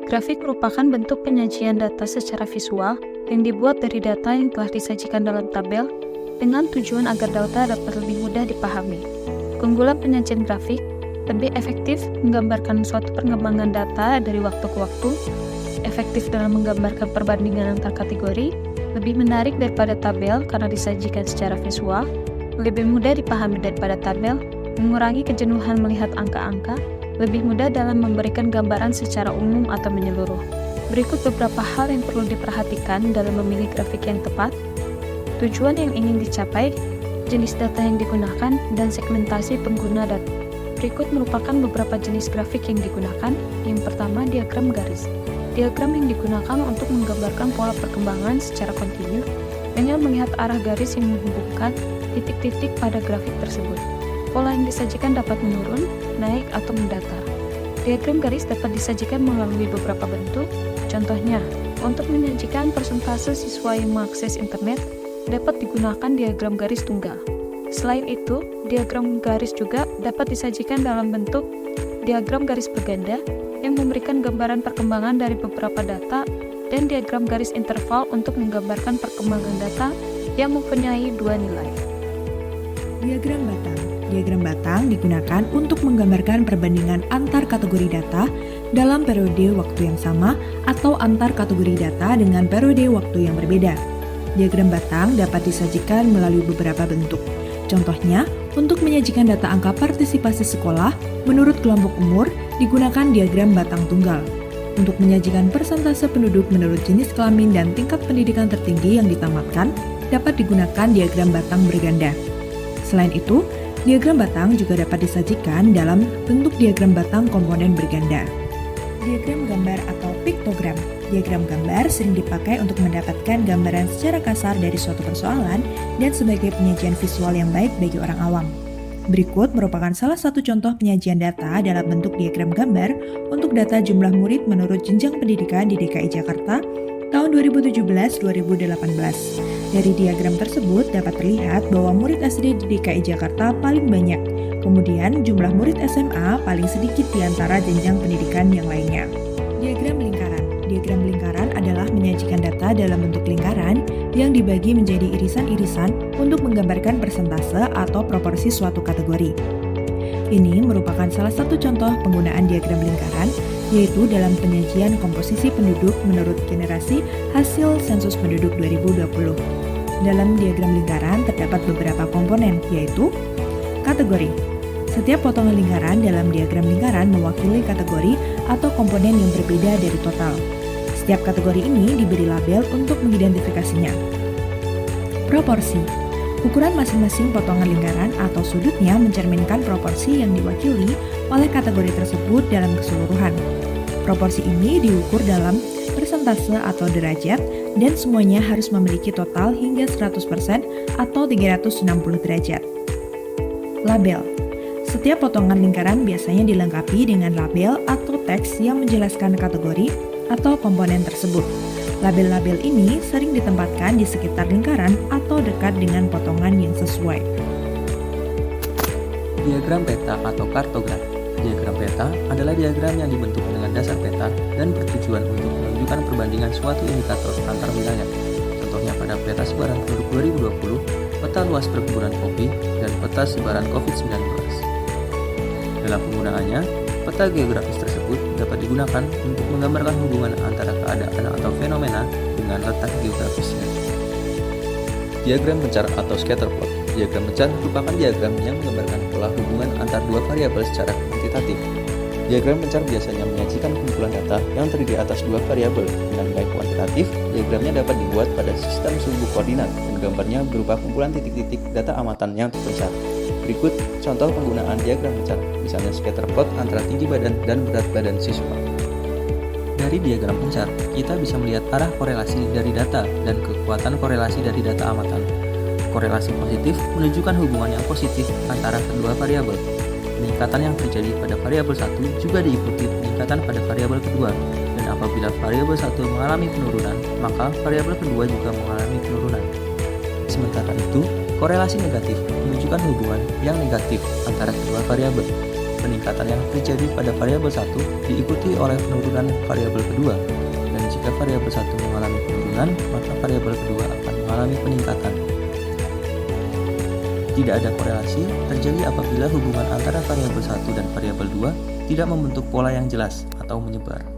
Grafik merupakan bentuk penyajian data secara visual yang dibuat dari data yang telah disajikan dalam tabel dengan tujuan agar data dapat lebih mudah dipahami. Keunggulan penyajian grafik lebih efektif menggambarkan suatu perkembangan data dari waktu ke waktu, efektif dalam menggambarkan perbandingan antar kategori, lebih menarik daripada tabel karena disajikan secara visual, lebih mudah dipahami daripada tabel, mengurangi kejenuhan melihat angka-angka, lebih mudah dalam memberikan gambaran secara umum atau menyeluruh. Berikut beberapa hal yang perlu diperhatikan dalam memilih grafik yang tepat, tujuan yang ingin dicapai, jenis data yang digunakan, dan segmentasi pengguna data. Berikut merupakan beberapa jenis grafik yang digunakan. Yang pertama, diagram garis. Diagram yang digunakan untuk menggambarkan pola perkembangan secara kontinu dengan melihat arah garis yang menghubungkan titik-titik pada grafik tersebut. Pola yang disajikan dapat menurun, naik, atau mendatar. Diagram garis dapat disajikan melalui beberapa bentuk. Contohnya, untuk menyajikan persentase siswa yang mengakses internet, dapat digunakan diagram garis tunggal. Selain itu, diagram garis juga dapat disajikan dalam bentuk diagram garis berganda yang memberikan gambaran perkembangan dari beberapa data dan diagram garis interval untuk menggambarkan perkembangan data yang mempunyai dua nilai. Diagram batang. Diagram batang digunakan untuk menggambarkan perbandingan antar kategori data dalam periode waktu yang sama atau antar kategori data dengan periode waktu yang berbeda. Diagram batang dapat disajikan melalui beberapa bentuk. Contohnya, untuk menyajikan data angka partisipasi sekolah menurut kelompok umur digunakan diagram batang tunggal. Untuk menyajikan persentase penduduk menurut jenis kelamin dan tingkat pendidikan tertinggi yang ditamatkan dapat digunakan diagram batang berganda. Selain itu, diagram batang juga dapat disajikan dalam bentuk diagram batang komponen berganda. Diagram gambar atau piktogram. Diagram gambar sering dipakai untuk mendapatkan gambaran secara kasar dari suatu persoalan dan sebagai penyajian visual yang baik bagi orang awam. Berikut merupakan salah satu contoh penyajian data dalam bentuk diagram gambar untuk data jumlah murid menurut jenjang pendidikan di DKI Jakarta tahun 2017-2018. Dari diagram tersebut dapat terlihat bahwa murid SD di DKI Jakarta paling banyak, kemudian jumlah murid SMA paling sedikit di antara jenjang pendidikan yang lainnya. Diagram lingkaran. Diagram lingkaran adalah menyajikan data dalam bentuk lingkaran yang dibagi menjadi irisan-irisan untuk menggambarkan persentase atau proporsi suatu kategori. Ini merupakan salah satu contoh penggunaan diagram lingkaran, yaitu dalam penyajian komposisi penduduk menurut generasi hasil sensus penduduk 2020. Dalam diagram lingkaran terdapat beberapa komponen, yaitu kategori. Setiap potongan lingkaran dalam diagram lingkaran mewakili kategori atau komponen yang berbeda dari total. Setiap kategori ini diberi label untuk mengidentifikasinya. Proporsi. Ukuran masing-masing potongan lingkaran atau sudutnya mencerminkan proporsi yang diwakili oleh kategori tersebut dalam keseluruhan. Proporsi ini diukur dalam persentase atau derajat dan semuanya harus memiliki total hingga 100% atau 360 derajat. Label. Setiap potongan lingkaran biasanya dilengkapi dengan label atau teks yang menjelaskan kategori atau komponen tersebut. Label-label ini sering ditempatkan di sekitar lingkaran atau dekat dengan potongan yang sesuai. Diagram peta atau kartogram. Diagram peta adalah diagram yang dibentuk dengan dasar peta dan bertujuan untuk menunjukkan perbandingan suatu indikator antar wilayah. Contohnya pada peta sebaran penduduk 2020, peta luas perkebunan kopi, dan peta sebaran COVID-19. Dalam penggunaannya, peta geografis tersebut dapat digunakan untuk menggambarkan hubungan antara keadaan atau fenomena dengan letak geografisnya. Diagram pencar atau scatter plot. Diagram pencar merupakan diagram yang menggambarkan pola hubungan antar dua variabel secara kuantitatif. Diagram pencar biasanya menyajikan kumpulan data yang terdiri atas dua variabel. Dengan nilai kuantitatif, diagramnya dapat dibuat pada sistem sumbu koordinat dan gambarnya berupa kumpulan titik-titik data amatan yang terpencar. Berikut contoh penggunaan diagram pencar, misalnya scatter plot antara tinggi badan dan berat badan siswa. Dari diagram pencar, kita bisa melihat arah korelasi dari data dan kekuatan korelasi dari data amatan. Korelasi positif menunjukkan hubungan yang positif antara kedua variabel. Peningkatan yang terjadi pada variabel 1 juga diikuti peningkatan pada variabel kedua, dan apabila variabel 1 mengalami penurunan, maka variabel kedua juga mengalami penurunan. Sementara itu, korelasi negatif menunjukkan hubungan yang negatif antara kedua variabel. peningkatan yang terjadi pada variabel 1 diikuti oleh penurunan variabel kedua, dan jika variabel 1 mengalami penurunan, maka variabel kedua akan mengalami peningkatan. Tidak ada korelasi terjadi apabila hubungan antara variabel 1 dan variabel 2 tidak membentuk pola yang jelas atau menyebar.